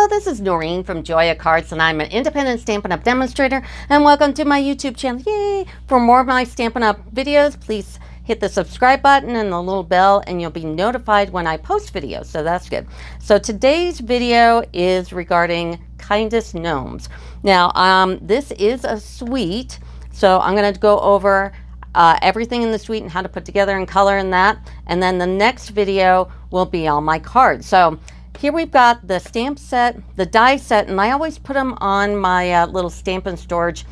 Hello, this is Noreen from Joya Cards, and I'm an independent Stampin' Up! Demonstrator, and welcome to my YouTube channel. Yay! For more of my Stampin' Up! Videos, please hit the subscribe button and the little bell, and you'll be notified when I post videos, so that's good. So today's video is regarding Kindest Gnomes. Now, this is a suite, so I'm going to go over everything in the suite and how to put together and color in that, and then the next video will be all my cards. So here we've got the stamp set, the die set, and I always put them on my little Stampin' Storage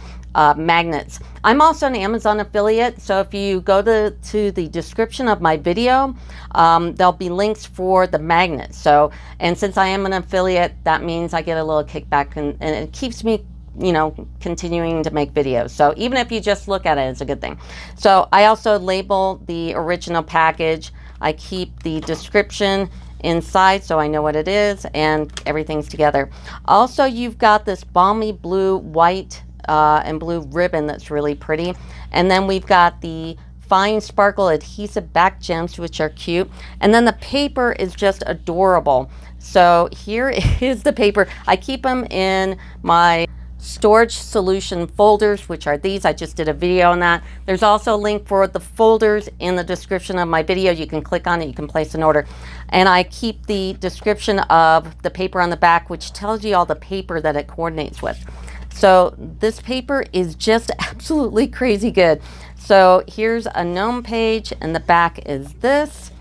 magnets. I'm also an Amazon affiliate, so if you go to the description of my video, there'll be links for the magnets. So, and since I am an affiliate, that means I get a little kickback, and it keeps me, you know, continuing to make videos. So even if you just look at it, it's a good thing. So I also label the original package. I keep the description inside so I know what it is, and everything's together. Also, you've got this balmy blue, white, and blue ribbon that's really pretty. And then we've got the fine sparkle adhesive back gems, which are cute. And then the paper is just adorable. So here is the paper. I keep them in my storage solution folders, which are these. I just did a video on that. There's also a link for the folders in the description of my video. You can click on it, you can place an order. And I keep the description of the paper on the back, which tells you all the paper that it coordinates with. So this paper is just absolutely crazy good. So here's a gnome page, and the back is this.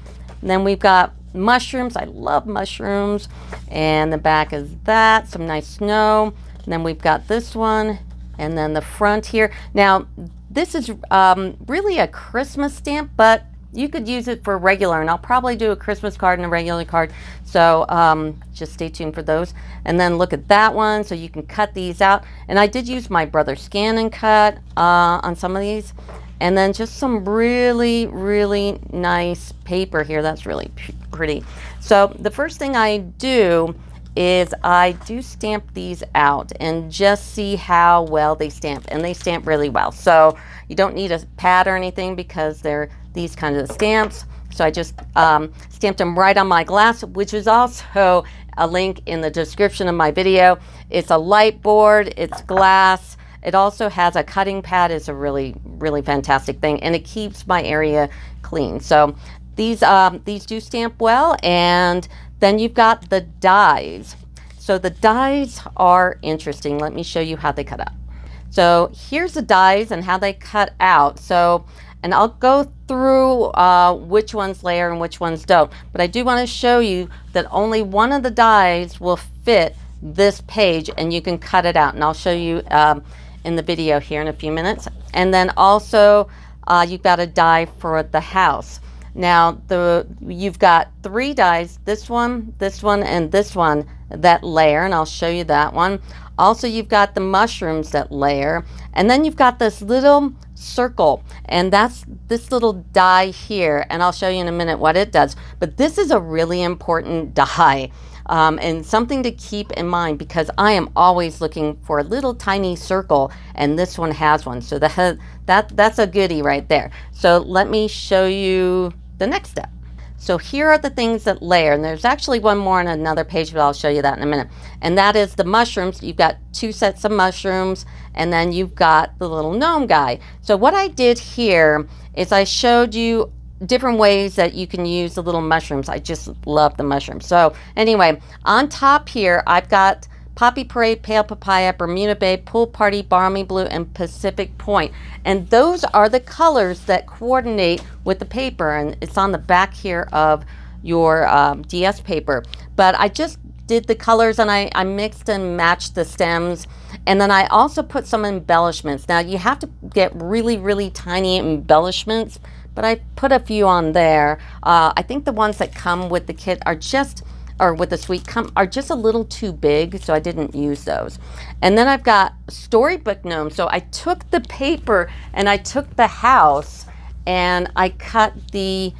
And then we've got mushrooms. I love mushrooms. And the back is that, some nice snow. And then we've got this one, and then the front here. Now, this is really a Christmas stamp, but you could use it for regular, and I'll probably do a Christmas card and a regular card. So just stay tuned for those. And then look at that one, so you can cut these out. And I did use my brother scan and cut on some of these. And then just some really, really nice paper here. That's really pretty. So the first thing I do is I do stamp these out and just see how well they stamp, and they stamp really well. So you don't need a pad or anything because they're these kinds of stamps. So I just stamped them right on my glass, which is also a link in the description of my video. It's a light board, it's glass. It also has a cutting pad. It's a really, really fantastic thing, and it keeps my area clean. So these do stamp well. And then you've got the dies. So the dies are interesting. Let me show you how they cut out. So here's the dies and how they cut out. So, and I'll go through which ones layer and which ones don't. But I do want to show you that only one of the dies will fit this page, and you can cut it out. And I'll show you in the video here in a few minutes. And then also you've got a die for the house. Now, you've got three dies, this one, and this one, that layer, and I'll show you that one. Also, you've got the mushrooms that layer, and then you've got this little circle, and that's this little die here, and I'll show you in a minute what it does. But this is a really important die, and something to keep in mind, because I am always looking for a little tiny circle, and this one has one. So that's a goodie right there. So let me show you the next step. So here are the things that layer, and there's actually one more on another page, but I'll show you that in a minute. And that is the mushrooms. You've got two sets of mushrooms, and then you've got the little gnome guy. So what I did here is I showed you different ways that you can use the little mushrooms. I just love the mushrooms. So anyway, on top here, I've got Poppy Parade, Pale Papaya, Bermuda Bay, Pool Party, Balmy Blue, and Pacific Point. And those are the colors that coordinate with the paper, and it's on the back here of your DS paper. But I just did the colors, and I mixed and matched the stems, and then I also put some embellishments. Now, you have to get really, really tiny embellishments, but I put a few on there. I think the ones that come with the kit are just, or with the suite, are just a little too big, so I didn't use those. And then I've got storybook gnomes. So I took the paper and I took the house, and I cut the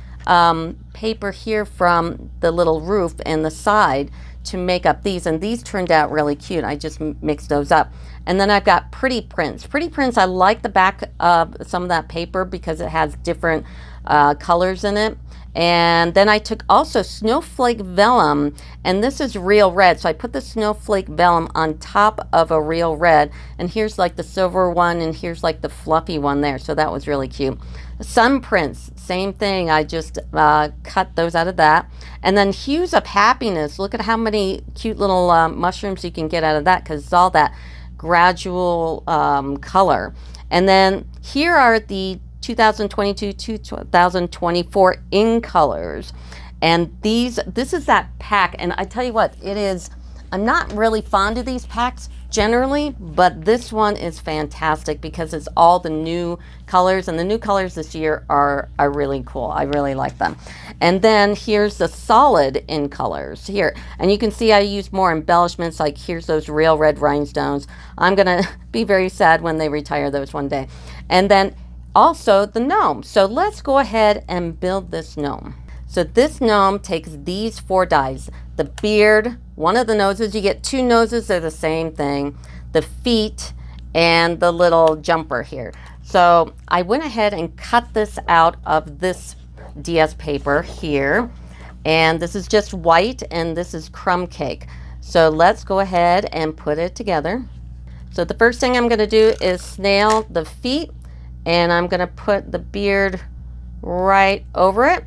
paper here from the little roof and the side to make up these, and these turned out really cute. I just mixed those up. And then I've got pretty prints. Pretty prints, I like the back of some of that paper because it has different colors in it. And then I took also snowflake vellum, and this is real red. So I put the snowflake vellum on top of a real red. And here's like the silver one, and here's like the fluffy one there. So that was really cute. Sun prints, same thing. I just cut those out of that. And then hues of happiness. Look at how many cute little mushrooms you can get out of that, because it's all that gradual color. And then here are the 2022 to 2024 in colors, and this is that pack. And I tell you what, it is, I'm not really fond of these packs generally, but this one is fantastic because it's all the new colors, and the new colors this year are really cool. I really like them. And then here's the solid in colors here, and you can see I use more embellishments, like here's those real red rhinestones. I'm gonna be very sad when they retire those one day. And then also the gnome. So let's go ahead and build this gnome. So this gnome takes these 4 dies. The beard, one of the noses, you get 2 noses, they're the same thing. The feet, and the little jumper here. So I went ahead and cut this out of this DS paper here. And this is just white, and this is crumb cake. So let's go ahead and put it together. So the first thing I'm gonna do is snail the feet, and I'm gonna put the beard right over it.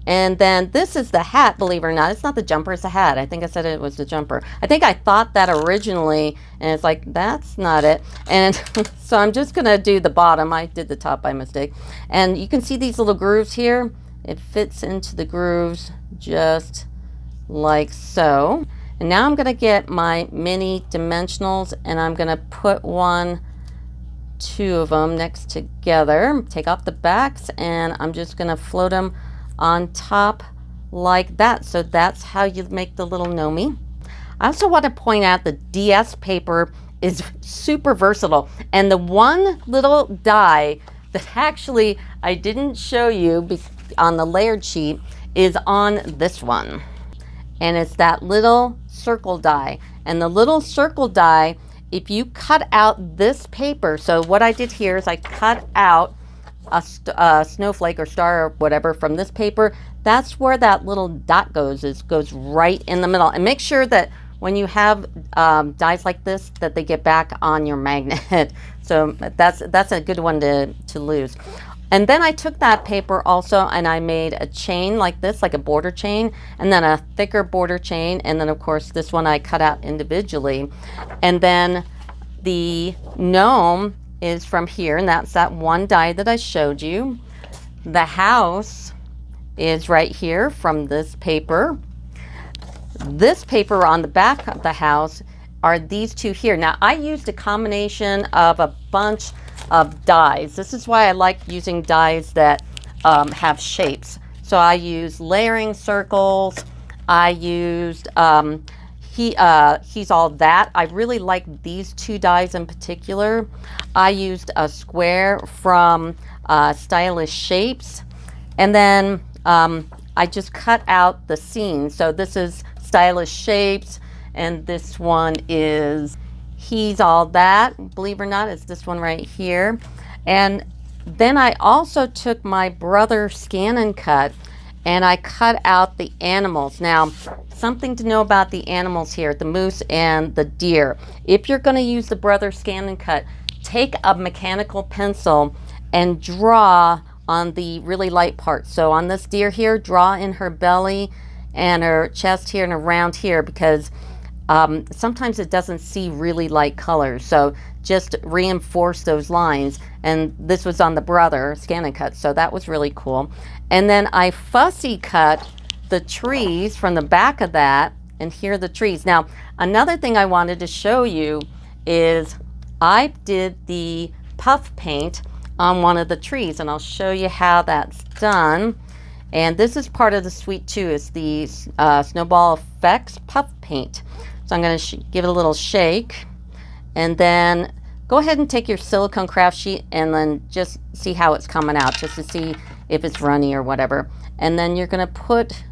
And then this is the hat, believe it or not. It's not the jumper, it's the hat. I think I said it was the jumper. I think I thought that originally, and it's like, that's not it. And so I'm just gonna do the bottom. I did the top by mistake. And you can see these little grooves here. It fits into the grooves just like so. And now I'm gonna get my mini dimensionals, and I'm gonna put 2 of them next together, take off the backs, and I'm just gonna float them on top like that. So that's how you make the little gnome. I also want to point out the DS paper is super versatile, and the one little die that actually I didn't show you on the layered sheet is on this one, and it's that little circle die. And the little circle die, if you cut out this paper, so what I did here is I cut out a snowflake or star or whatever from this paper. That's where that little dot goes. It goes right in the middle. And make sure that when you have dies like this, that they get back on your magnet. So that's a good one to lose. And then I took that paper also, and I made a chain like this, like a border chain, and then a thicker border chain. And then of course this one I cut out individually. And then the gnome is from here, and that's that one die that I showed you. The house is right here from this paper. This paper on the back of the house are these 2 here. Now I used a combination of a bunch of dies. This is why I like using dies that have shapes. So I used layering circles. I used he's all that. I really like these 2 dies in particular. I used a square from Stylish Shapes, and then I just cut out the scene. So this is Stylish Shapes, and this one is He's All That. Believe it or not, it's this one right here. And then I also took my brother Scan and Cut, and I cut out the animals. Now, something to know about the animals here, the moose and the deer. If you're going to use the brother Scan and Cut, take a mechanical pencil and draw on the really light parts. So on this deer here, draw in her belly and her chest here and around here, because sometimes it doesn't see really light colors. So just reinforce those lines. And this was on the brother Scan and Cut, so that was really cool. And then I fussy cut the trees from the back of that, and here are the trees. Now, another thing I wanted to show you is I did the puff paint on one of the trees, and I'll show you how that's done. And this is part of the suite too. It's the Snowball Effects puff paint. So I'm going to give it a little shake, and then go ahead and take your silicone craft sheet and then just see how it's coming out, just to see if it's runny or whatever. And then you're going to put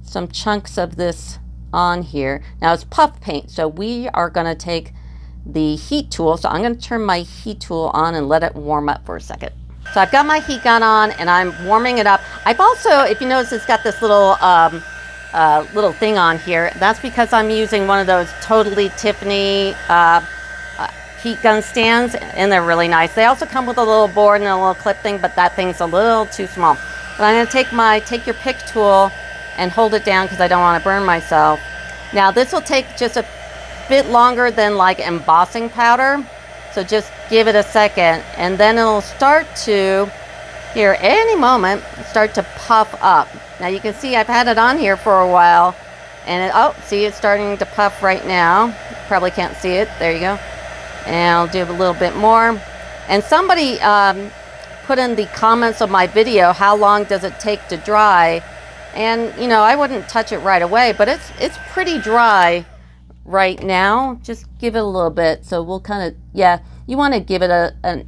some chunks of this on here. Now it's puff paint, so we are going to take the heat tool. So I'm going to turn my heat tool on and let it warm up for a second. So I've got my heat gun on and I'm warming it up. I've also, if you notice, it's got this little little thing on here. That's because I'm using one of those Totally Tiffany heat gun stands, and they're really nice. They also come with a little board and a little clip thing, but that thing's a little too small. But I'm going to take your pick tool and hold it down because I don't want to burn myself. Now this will take just a bit longer than like embossing powder. So just give it a second, and then it'll start to, here any moment, start to puff up. Now you can see I've had it on here for a while, and see, it's starting to puff right now. Probably can't see it. There you go. And I'll do a little bit more. And somebody put in the comments of my video, how long does it take to dry? And you know, I wouldn't touch it right away, but it's pretty dry right now. Just give it a little bit. So we'll kind of, yeah, you want to give it a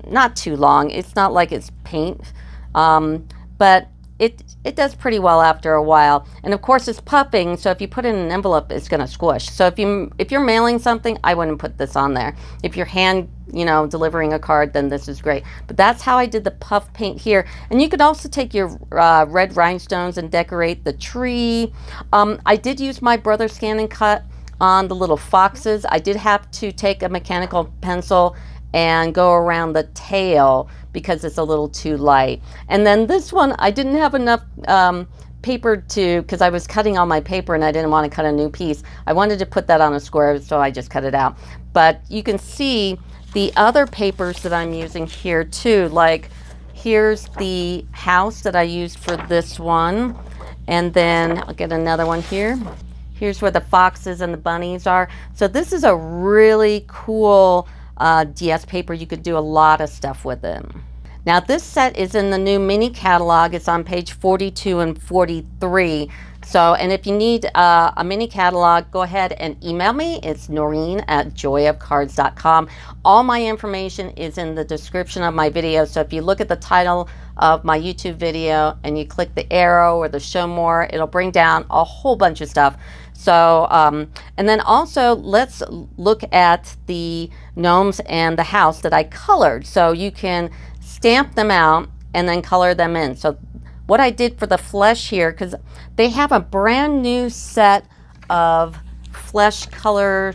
not too long. It's not like it's paint, but it does pretty well after a while. And of course it's puffing, so if you put it in an envelope, it's going to squish. So if you're mailing something, I wouldn't put this on there. If you're delivering a card, then this is great. But that's how I did the puff paint here. And you could also take your red rhinestones and decorate the tree. I did use my Brother Scan and Cut on the little foxes. I did have to take a mechanical pencil and go around the tail because it's a little too light. And then this one, I didn't have enough paper because I was cutting all my paper and I didn't want to cut a new piece. I wanted to put that on a square, so I just cut it out. But you can see the other papers that I'm using here too. Like here's the house that I used for this one. And then I'll get another one here. Here's where the foxes and the bunnies are. So this is a really cool DS paper. You could do a lot of stuff with it. Now this set is in the new mini catalog. It's on page 42 and 43. So, and if you need a mini catalog, go ahead and email me. It's Noreen@joyofcards.com. All my information is in the description of my video. So if you look at the title of my YouTube video and you click the arrow or the show more, it'll bring down a whole bunch of stuff. So, and then also let's look at the gnomes and the house that I colored. So you can stamp them out and then color them in. So what I did for the flesh here, because they have a brand new set of flesh color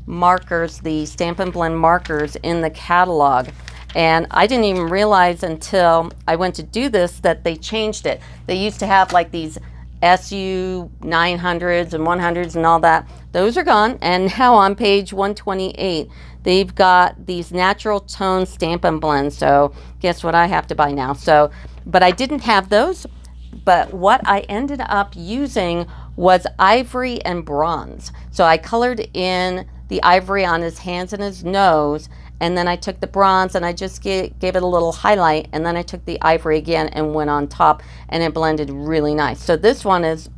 markers, the Stampin' Blend markers in the catalog. And I didn't even realize until I went to do this that they changed it. They used to have like these SU 900s and 100s and all that. Those are gone. And now on page 128, they've got these natural tone Stampin' Blends. So guess what I have to buy now? So, but I didn't have those. But what I ended up using was ivory and bronze. So I colored in the ivory on his hands and his nose, and then I took the bronze and I just gave it a little highlight, and then I took the ivory again and went on top, and it blended really nice. So this one is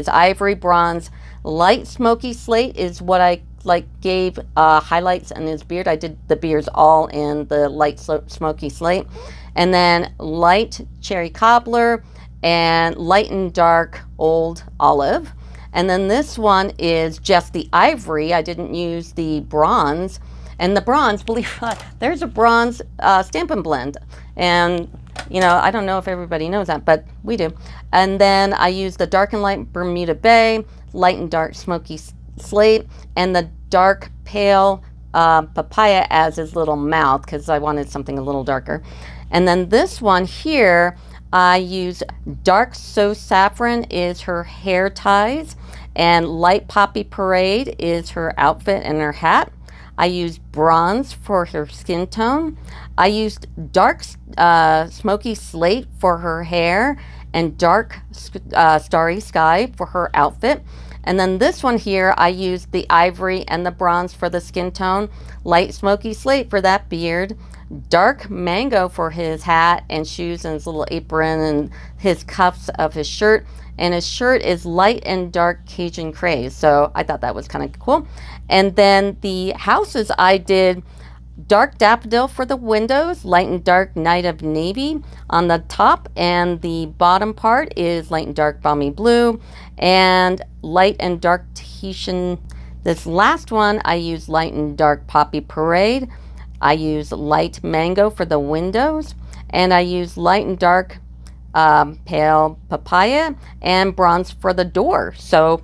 ivory, bronze. Light smoky slate is what I gave highlights in his beard. I did the beards all in the light smoky slate. And then light cherry cobbler and light and dark old olive. And then this one is just the ivory. I didn't use the bronze. And the bronze, believe it or not, there's a bronze Stampin' Blend. And, you know, I don't know if everybody knows that, but we do. And then I used the dark and light Bermuda Bay, light and dark smoky slate, and the dark pale papaya as his little mouth, because I wanted something a little darker. And then this one here, I use dark So Saffron is her hair ties, and light Poppy Parade is her outfit and her hat. I used bronze for her skin tone. I used dark smoky slate for her hair and dark starry sky for her outfit. And then this one here, I used the ivory and the bronze for the skin tone, light smoky slate for that beard, dark mango for his hat and shoes and his little apron and his cuffs of his shirt. And his shirt is light and dark Cajun craze. So I thought that was kind of cool. And then the houses, I did dark daffodil for the windows, light and dark night of navy on the top, and the bottom part is light and dark balmy blue and light and dark Tahitian. This last one, I use light and dark poppy parade. I use light mango for the windows, And I use light and dark pale papaya and bronze for the door. So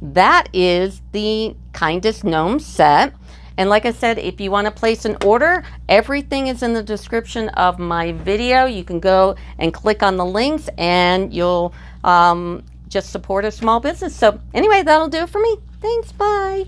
that is the Kindest Gnomes set. And like I said, if you want to place an order, everything is in the description of my video. You can go and click on the links and you'll just support a small business. So anyway, that'll do it for me. Thanks. Bye.